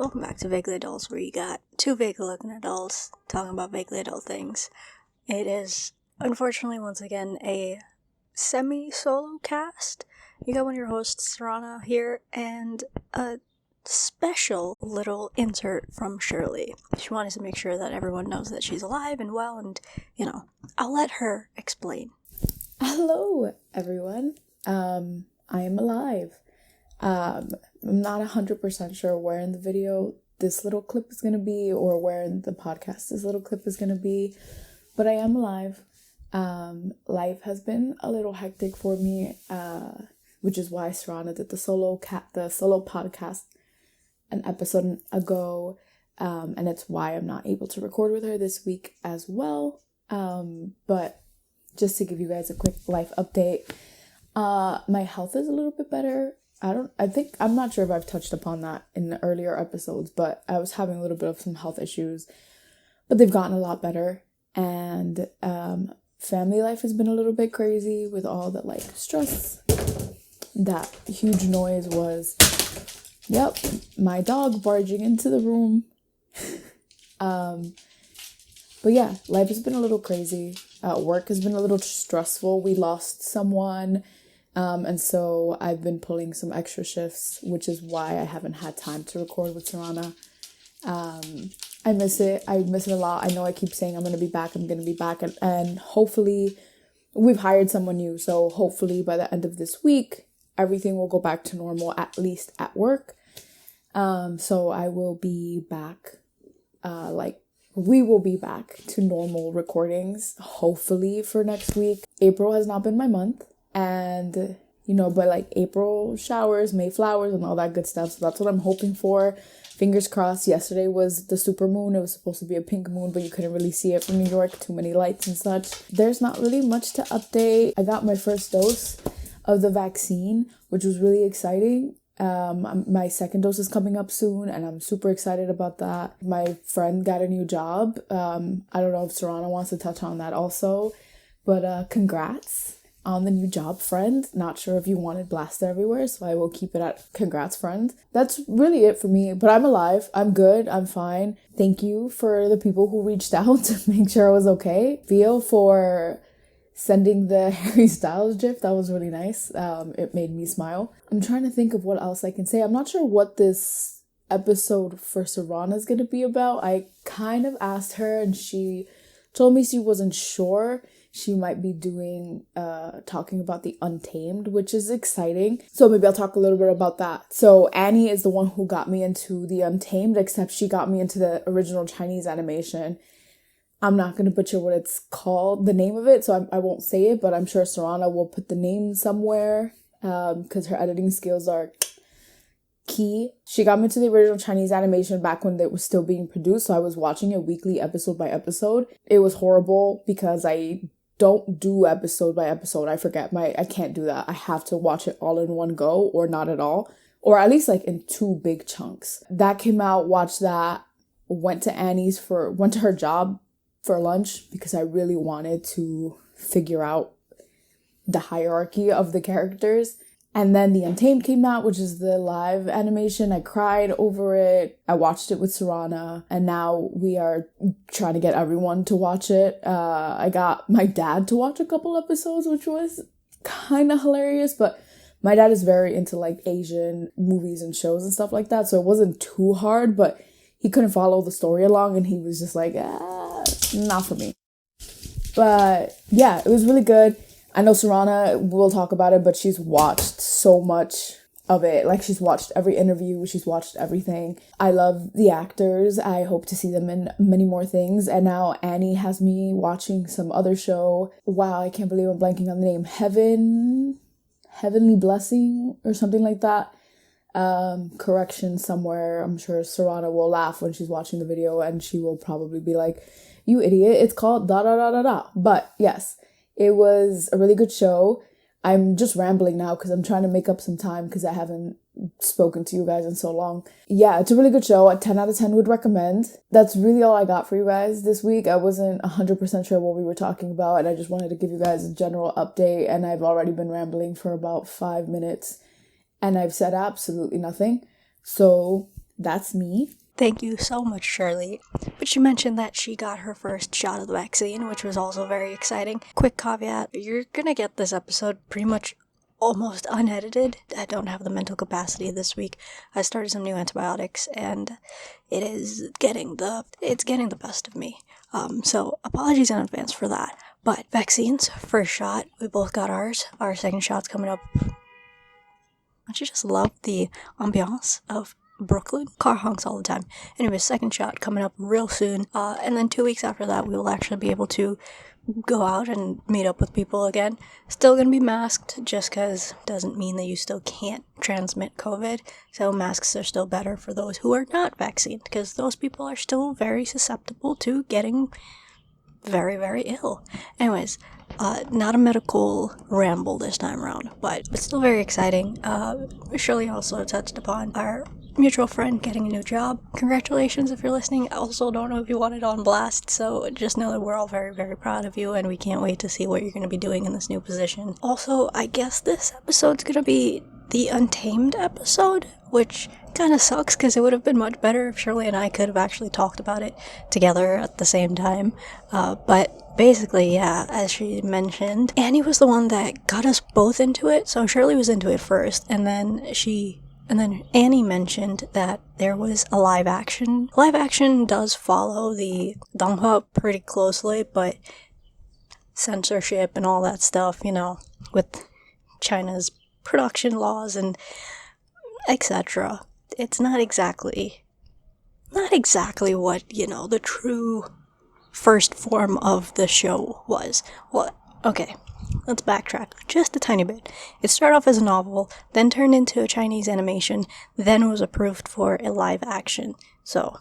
Welcome back to Vaguely Adults, where you got two vaguely looking adults talking about vaguely adult things. It is, unfortunately, once again, a semi-solo cast. You got one of your hosts, Sarana, here, and a special little insert from Shirley. She wanted to make sure that everyone knows that she's alive and well, and, I'll let her explain. Hello, everyone. I am alive. I'm not 100% sure where in the video this little clip is going to be or where in the podcast this little clip is going to be, but I am alive. Life has been a little hectic for me, which is why Sarana did the solo podcast an episode ago, and it's why I'm not able to record with her this week as well. But just to give you guys a quick life update, my health is a little bit better. I'm not sure if I've touched upon that in the earlier episodes, but I was having a little bit of some health issues, but they've gotten a lot better. And family life has been a little bit crazy with all the stress. That huge noise was, my dog barging into the room. But yeah, life has been a little crazy. Work has been a little stressful. We lost someone. And so I've been pulling some extra shifts, which is why I haven't had time to record with Sarana. I miss it. I miss it a lot. I know I keep saying I'm going to be back. And hopefully we've hired someone new. So hopefully by the end of this week, everything will go back to normal, at least at work. So I will be back, we will be back to normal recordings, hopefully for next week. April has not been my month. And, but April showers, May flowers, and all that good stuff. So that's what I'm hoping for. Fingers crossed. Yesterday was the supermoon. It was supposed to be a pink moon, but you couldn't really see it from New York. Too many lights and such. There's not really much to update. I got my first dose of the vaccine, which was really exciting. My second dose is coming up soon, and I'm super excited about that. My friend got a new job. I don't know if Sarana wants to touch on that also, but congrats on the new job, friend. Not sure if you wanted blasted everywhere, so I will keep it at congrats, friend. That's really it for me, but I'm alive. I'm good. I'm fine. Thank you for the people who reached out to make sure I was okay. Theo for sending the Harry Styles gif. That was really nice. It made me smile. I'm trying to think of what else I can say. I'm not sure what this episode for Sarana is going to be about. I kind of asked her and she told me she wasn't sure. She might be doing, talking about the Untamed, which is exciting. So maybe I'll talk a little bit about that. So Annie is the one who got me into the Untamed, except she got me into the original Chinese animation. I'm not going to butcher what it's called, the name of it, so I won't say it, but I'm sure Sarana will put the name somewhere, because her editing skills are key. She got me to the original Chinese animation back when it was still being produced, so I was watching it weekly, episode by episode. It was horrible because I don't do episode by episode. I forget I can't do that. I have to watch it all in one go or not at all, or at least in two big chunks. That came out, watched that, went to her job for lunch because I really wanted to figure out the hierarchy of the characters. And then the Untamed came out, which is the live animation. I cried over it. I watched it with Sarana, and now we are trying to get everyone to watch it. I got my dad to watch a couple episodes, which was kind of hilarious, but my dad is very into Asian movies and shows and stuff like that, so it wasn't too hard, but he couldn't follow the story along, and he was just not for me. But yeah, it was really good. I know Sarana will talk about it, but she's watched so much of it. She's watched every interview. She's watched everything. I love the actors. I hope to see them in many more things. And now Annie has me watching some other show. Wow, I can't believe I'm blanking on the name. Heavenly Blessing or something like that. Correction somewhere. I'm sure Sarana will laugh when she's watching the video and she will probably be like, you idiot, it's called da da da da da. But yes, it was a really good show. I'm just rambling now because I'm trying to make up some time because I haven't spoken to you guys in so long. Yeah, it's a really good show. A 10 out of 10 would recommend. That's really all I got for you guys this week. I wasn't 100% sure what we were talking about, and I just wanted to give you guys a general update, and I've already been rambling for about 5 minutes, and I've said absolutely nothing. So that's me. Thank you so much, Shirley. But she mentioned that she got her first shot of the vaccine, which was also very exciting. Quick caveat, you're gonna get this episode pretty much almost unedited. I don't have the mental capacity this week. I started some new antibiotics and it's getting the best of me. So apologies in advance for that. But vaccines, first shot, we both got ours. Our second shot's coming up. Don't you just love the ambiance of Brooklyn? Car honks all the time. Anyway, second shot coming up real soon. And then 2 weeks after that, we will actually be able to go out and meet up with people again. Still gonna be masked, just because doesn't mean that you still can't transmit COVID. So masks are still better for those who are not vaccinated, because those people are still very susceptible to getting very, very ill. Anyways, not a medical ramble this time around, but still very exciting. Shirley also touched upon our mutual friend getting a new job. Congratulations if you're listening. I also don't know if you want it on blast, so just know that we're all very, very proud of you, and we can't wait to see what you're going to be doing in this new position. Also, I guess this episode's going to be the Untamed episode, which kind of sucks because it would have been much better if Shirley and I could have actually talked about it together at the same time. But basically, yeah, as she mentioned, Annie was the one that got us both into it. So Shirley was into it first, and then Annie mentioned that there was a live action. Live action does follow the donghua pretty closely, but censorship and all that stuff, with China's production laws and etc. It's not exactly what, the true first form of the show was. Well, okay, let's backtrack just a tiny bit. It started off as a novel, then turned into a Chinese animation, then was approved for a live action. So,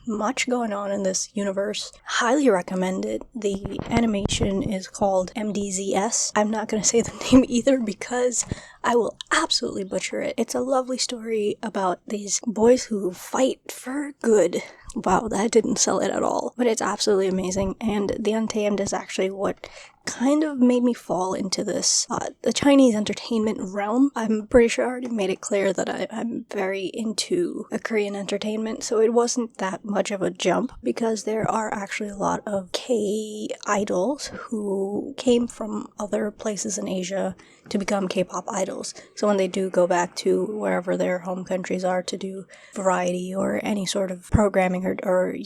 much going on in this universe. Highly recommended. The animation is called MDZS. I'm not going to say the name either because I will absolutely butcher it. It's a lovely story about these boys who fight for good. Wow, that didn't sell it at all. But it's absolutely amazing, and The Untamed is actually what kind of made me fall into this, the Chinese entertainment realm. I'm pretty sure I already made it clear that I'm very into a Korean entertainment, so it wasn't that much of a jump, because there are actually a lot of K-idols who came from other places in Asia to become K-pop idols. So when they do go back to wherever their home countries are to do variety or any sort of programming or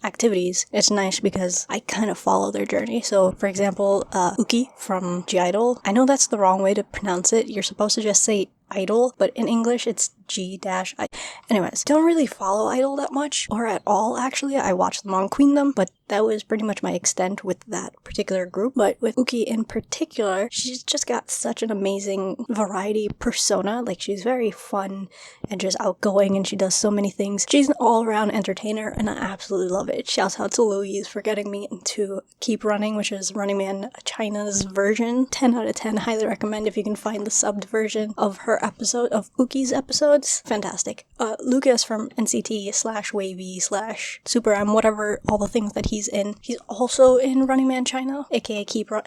activities, it's nice because I kind of follow their journey. So, for example, Yuqi from G-idle. I know that's the wrong way to pronounce it. You're supposed to just say idol, but in English it's G-I. Anyways, don't really follow idol that much, or at all actually. I watched them on Queendom, but that was pretty much my extent with that particular group. But with Yuqi in particular, she's just got such an amazing variety persona. Like, she's very fun and just outgoing, and she does so many things. She's an all-around entertainer, and I absolutely love it. Shouts out to Louise for getting me into Keep Running, which is Running Man China's version. 10 out of 10, highly recommend if you can find the subbed version of her episode, of Yuqi's episodes. Fantastic. Lucas from NCT/WayV/ SuperM, whatever, all the things that he's in. He's also in Running Man China, aka Keep Run.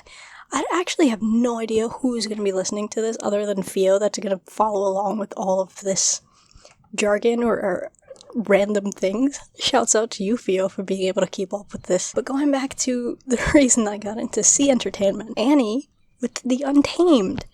I actually have no idea who's going to be listening to this other than Fio that's going to follow along with all of this jargon or random things. Shouts out to you, Fio, for being able to keep up with this. But going back to the reason I got into C entertainment, Annie with The Untamed.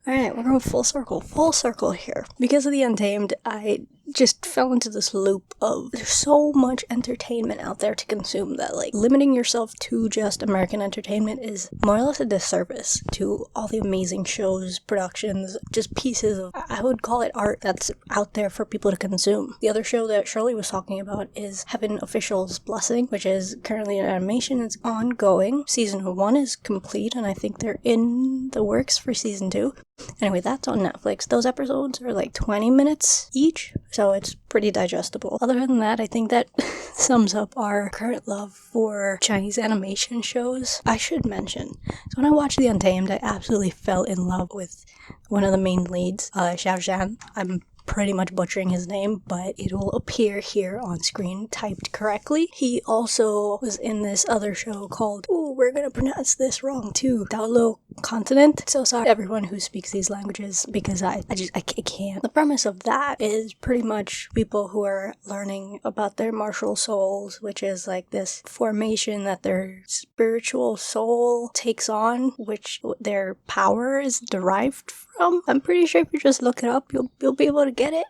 Alright, we're going full circle here. Because of The Untamed, I just fell into this loop of there's so much entertainment out there to consume that, like, limiting yourself to just American entertainment is more or less a disservice to all the amazing shows, productions, just pieces of, I would call it art that's out there for people to consume. The other show that Shirley was talking about is Heaven Official's Blessing, which is currently an animation. It's ongoing. Season 1 is complete, and I think they're in the works for Season 2. Anyway, that's on Netflix. Those episodes are like 20 minutes each, so it's pretty digestible. Other than that, I think that sums up our current love for Chinese animation shows. I should mention, so when I watched The Untamed, I absolutely fell in love with one of the main leads, Xiao Zhan. I'm pretty much butchering his name, but it will appear here on screen typed correctly. He also was in this other show called, we're gonna pronounce this wrong too, continent. So sorry everyone who speaks these languages, because I can't. The premise of that is pretty much people who are learning about their martial souls, which is like this formation that their spiritual soul takes on, which their power is derived from. I'm pretty sure if you just look it up, you'll be able to get it.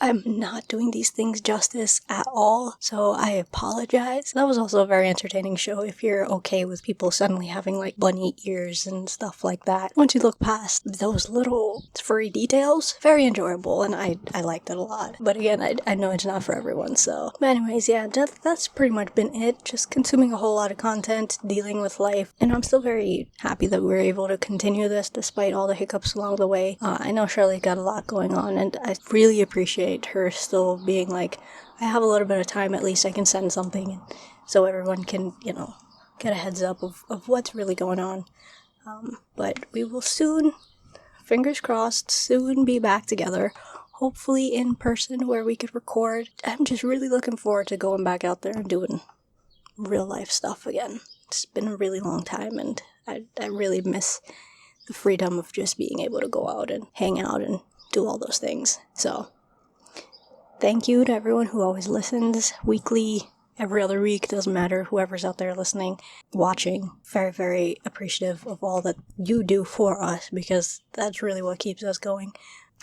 I'm not doing these things justice at all, so I apologize. That was also a very entertaining show if you're okay with people suddenly having like bunny ears and stuff like that. Once you look past those little furry details, very enjoyable, and I liked it a lot. But again, I know it's not for everyone, so. But anyways, yeah, that's pretty much been it. Just consuming a whole lot of content, dealing with life, and I'm still very happy that we were able to continue this despite all the hiccups along the way. I know Shirley got a lot going on, and I really appreciate her still being like, I have a little bit of time, at least I can send something, so everyone can, get a heads up of what's really going on. But we will soon, fingers crossed, soon be back together, hopefully in person where we could record. I'm just really looking forward to going back out there and doing real life stuff again. It's been a really long time, and I really miss the freedom of just being able to go out and hang out and do all those things. So, thank you to everyone who always listens weekly, every other week, doesn't matter, whoever's out there listening, watching. Very, very appreciative of all that you do for us, because that's really what keeps us going.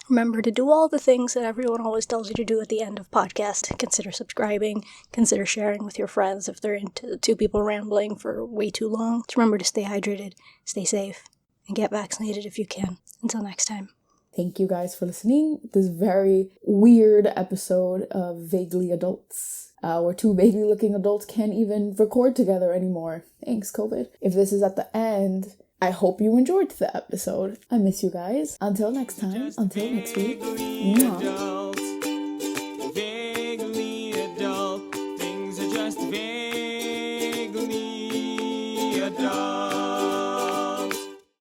Remember to do all the things that everyone always tells you to do at the end of podcasts. Consider subscribing, consider sharing with your friends if they're into two people rambling for way too long. Just remember to stay hydrated, stay safe, and get vaccinated if you can. Until next time. Thank you guys for listening. This very weird episode of Vaguely Adults, where two vaguely looking adults can't even record together anymore. Thanks, COVID. If this is at the end, I hope you enjoyed the episode. I miss you guys. Until next time, until next week. Mwah. Vaguely adult, things are just vaguely adult.